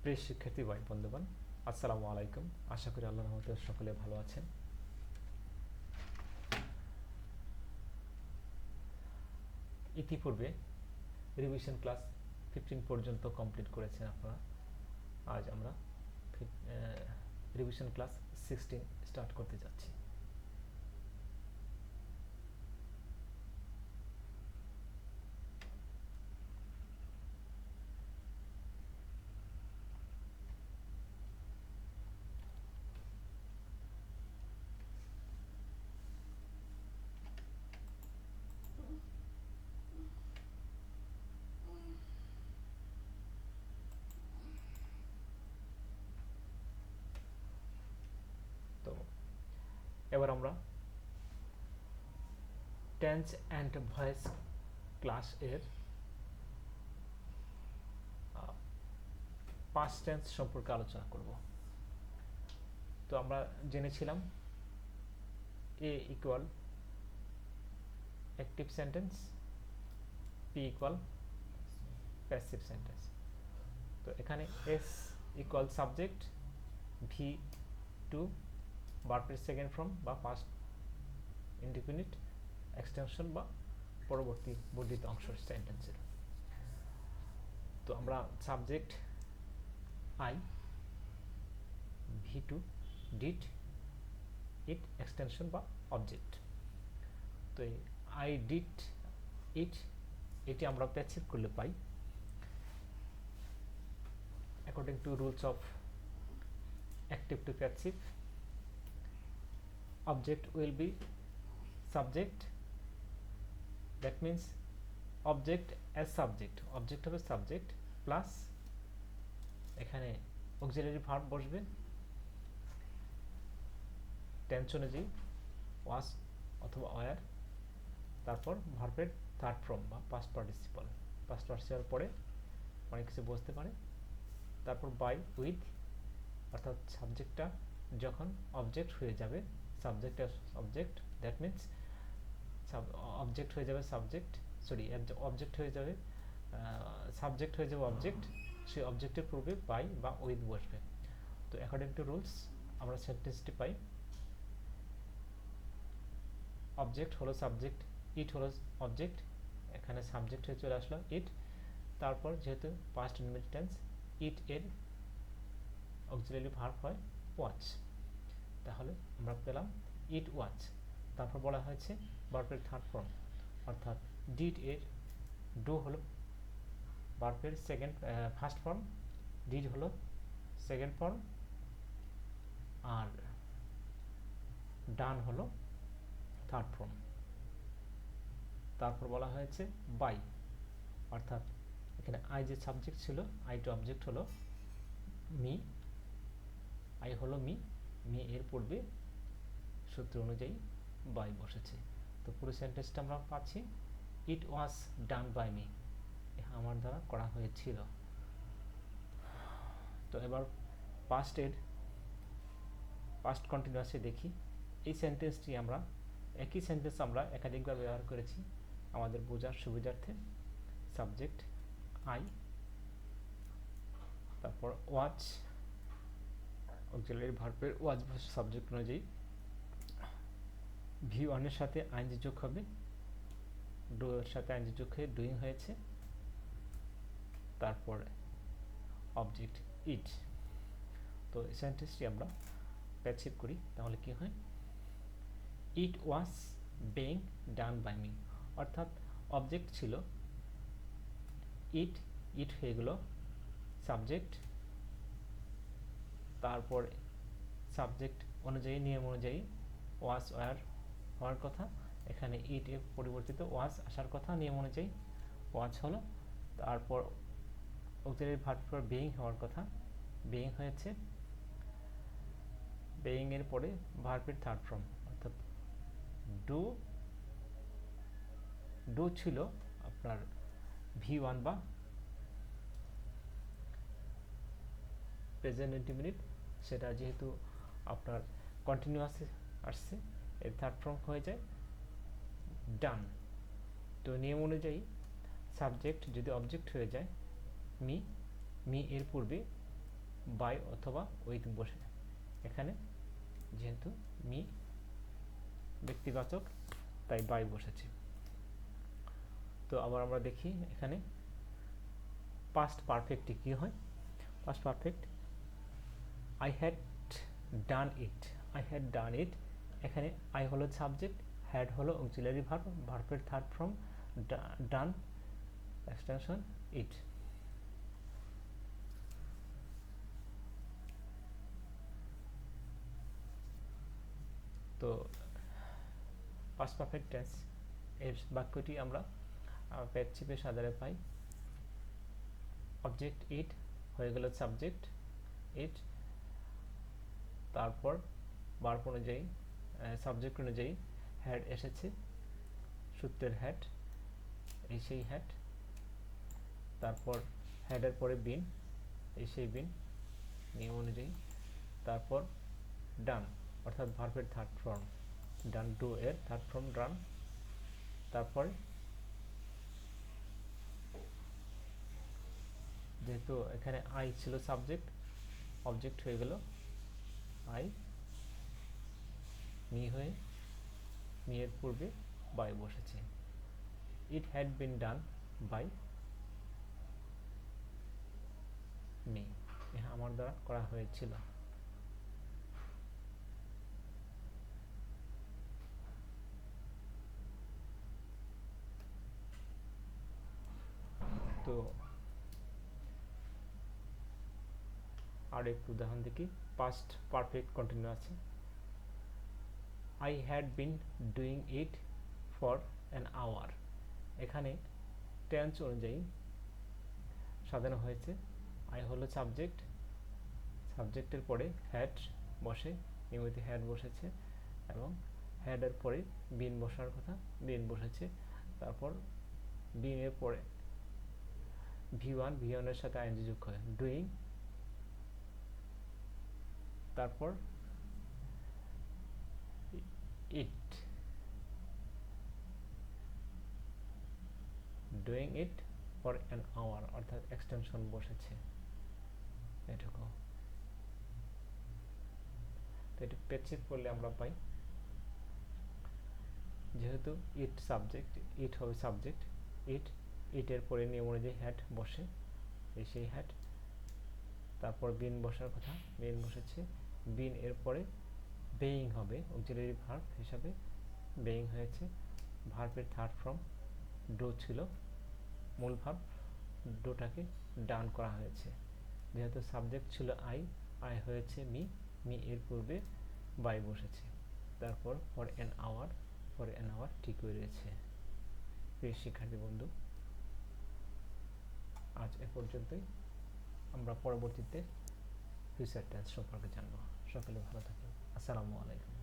প্রিয় শিক্ষার্থী ভাই বন্ধুগণ, আসসালামু আলাইকুম। আশা করি আল্লাহর রহমতে সকলে ভালো আছেন। ইতিপূর্বে রিভিশন ক্লাস 15 পর্যন্ত কমপ্লিট করেছেন আপনারা। আজ আমরা রিভিশন ক্লাস 16 স্টার্ট করতে যাচ্ছি। তো এবার আমরা টেন্স অ্যান্ড ভয়েস ক্লাস এর পাস্ট টেন্স সম্পর্কে আলোচনা করব। তো আমরা জেনেছিলাম A equal active sentence, P equal passive sentence. তো এখানে S equal subject, V two ভার্বের সেকেন্ড ফর্ম বা পাস্ট ইনডিফিনিট এক্সটেনশন বা পরবর্তী বর্ধিত অংশ সেন্টেন্সের। তো আমরা subject I, V two did, it extension বা অবজেক্ট। তো এই আই ডিড ইট, এটি আমরা প্যাসিভ করলে পাই according to rules of active to passive. Object will be subject, that means object as subject, object হবে subject প্লাস এখানে auxiliary verb বসবে টেন্স অনুযায়ী ওয়াজ অথবা ওয়ার, তারপর ভার্বের থার্ড ফর্ম বা পাস্ট পার্টিসিপল। পাস্ট পার্টিসিপল পরে অনেক কিছু বসতে পারে। তারপর বাই, উইথ, অর্থাৎ সাবজেক্টটা যখন অবজেক্ট হয়ে যাবে, subject as object, that means object হয়ে যাবে সাবজেক্ট, সরি অবজেক্ট হয়ে যাবে সাবজেক্ট হয়ে যাবে অবজেক্ট, সেই অবজেক্টের পূর্বে বাই বা উইথ বসবে। তো অ্যাকর্ডিং টু রুলস আমরা সেন্টেন্সটি পাই অবজেক্ট হলো সাবজেক্ট, ইট হলো অবজেক্ট, এখানে সাবজেক্ট হয়ে চলে আসলো ইট, তারপর যেহেতু পাস্ট ইনডিফিনিট টেন্স ইট এর অক্সিলারি ভার্ব হয় ওয়াচ, তাহলে আমরা পেলাম ইট ওয়াচ। তারপর বলা হয়েছে ভার্বের থার্ড ফর্ম, অর্থাৎ ডিড এর ডু হলো ভার্বের সেকেন্ড ফার্স্ট ফর্ম, ডিড হলো সেকেন্ড ফর্ম, আর ডান হলো থার্ড ফর্ম। তারপর বলা হয়েছে বাই, অর্থাৎ এখানে আই যে সাবজেক্ট ছিল, আই টু অবজেক্ট হলো মি, আই হলো মি, মি এর পূর্বে সূত্র অনুযায়ী বাই বসেছে। তো পুরো সেন্টেন্সটা আমরা পাচ্ছি ইট ওয়াজ ডান বাই মি, আমার দ্বারা করা হয়েছিল। তো এবার পাস্টের পাস্ট কন্টিনিউয়াসে দেখি। এই সেন্টেন্সটি আমরা একই সেন্টেন্স আমরা একাধিকবার ব্যবহার করেছি আমাদের বোঝার সুবিধার্থে। সাবজেক্ট আই, তারপর ওয়াচ, অক্সিলারি ভার্বের ওয়াচ সাবজেক্ট অনুযায়ী ভি ওয়ানের সাথে আইনজি যোগ হবে, ডু এর সাথে আইনজি যোগ হয়ে ডুইং হয়েছে, তারপর অবজেক্ট ইট। তো এই সেন্টেন্সটি আমরা প্যাসিভ করি, তাহলে কি হয় ইট ওয়াজ বেইং ডান বাই মি, অর্থাৎ অবজেক্ট ছিল ইট, ইট হয়ে গেল সাবজেক্ট, তারপর সাবজেক্ট অনুযায়ী নিয়ম অনুযায়ী ওয়াজ ওয়ার হওয়ার কথা, এখানে ইট এর পরিবর্তিত ওয়াজ আসার কথা নিয়ম অনুযায়ী, ওয়াজ হলো, তারপর অক্সিলারি ভার্ব ফর বেইং হওয়ার কথা, বেইং হয়েছে, বেইং এর পরে ভার্বের থার্ড ফর্ম, অর্থাৎ ডু, ডু ছিল আপনার ভি ওয়ান বা প্রেজেন্ট ইনডিফিনিট, সেটা যেহেতু আপনার কন্টিনিউয়াস আসছে এর থার্ড ফর্ম হয়ে যায় ডান। তো নিয়ম অনুযায়ী সাবজেক্ট যদি অবজেক্ট হয়ে যায় মি, মি এর পূর্বে বাই অথবা উইথ বসে। এখানে যেহেতু মি ব্যক্তিবাচক তাই বাই বসেছে। তো আবার আমরা দেখি এখানে পাস্ট পারফেক্টে কি হয়। Past perfect I had done it, I had done it. এখানে আই হলো সাবজেক্ট, হ্যাড হলো অক্সিলারি ভার্ব, ভার্বের third form, done extension it. তো পাস্ট পারফেক্ট টেন্স এর বাক্যটি আমরা প্যাচিপের সাধারে পাই। অবজেক্ট ইট হয়ে গেল সাবজেক্ট ইট, তারপর ভার্ব অনুযায়ী সাবজেক্ট অনুযায়ী হ্যাড এসেছে, সূত্রের হ্যাড, এই সেই হ্যাড। তারপর হ্যাডের পরে বিন, এই সেই বিন নিয়ম অনুযায়ী। তারপর ডান অর্থাৎ ভার্বের থার্ড ফর্ম, ডান ডু এর থার্ড ফর্ম ডান। তারপর যেহেতু এখানে আই ছিল সাবজেক্ট, অবজেক্ট হয়ে গেল আই, মি হয়ে মি এর পূর্বে বাই বসেছে। It had been done by me, ইহা আমার দ্বারা করা হয়েছিল। তো আর একটু উদাহরণ দেখি। পাস্ট পারফেক্ট কন্টিনিউ আছে। I had been doing it for an hour. এখানে টেন্স অনুযায়ী সাজানো হয়েছে। আই হলো সাবজেক্ট, সাবজেক্টের পরে হ্যাড বসে, নিয়মিত হ্যাড বসেছে এবং হ্যাডের পরে বিন বসার কথা, বিন বসেছে। তারপর বিনের পরে ভি1, ভি1 এর সাথে আইএনজি যোগ হয়, ডুইং। তারপর it, doing it for an hour অর্থাৎ এক্সটেনশন বসেছে, এটুকু। তো এটি পেচিপ করলে আমরা পাই, যেহেতু ইট সাবজেক্ট, ইট হবে সাবজেক্ট, ইট, ইটের পরে নিয়ম অনুযায়ী হ্যাড বসে, এই সেই হ্যাড। তারপর বিন বসার কথা, বিন বসেছে। বিন এর পরে বেইং হবে অক্সিলারি ভার্ব হিসাবে, বেইং হয়েছে। ভার্বের থার্ড ফর্ম ডো ছিল মূল ভার্ব, ডোটাকে ডান করা হয়েছে। যেহেতু সাবজেক্ট ছিল আই, আই হয়েছে মি, মি এর পূর্বে বাই বসেছে। তারপর for an hour, for an hour ঠিকই রয়েছে। প্রিয় শিক্ষার্থী বন্ধু, আজ এ পর্যন্তই। আমরা পরবর্তীতে ফিউচার টেন্স সম্পর্কে জানবো। সকলে ভালো থাকুন। আসসালামু আলাইকুম।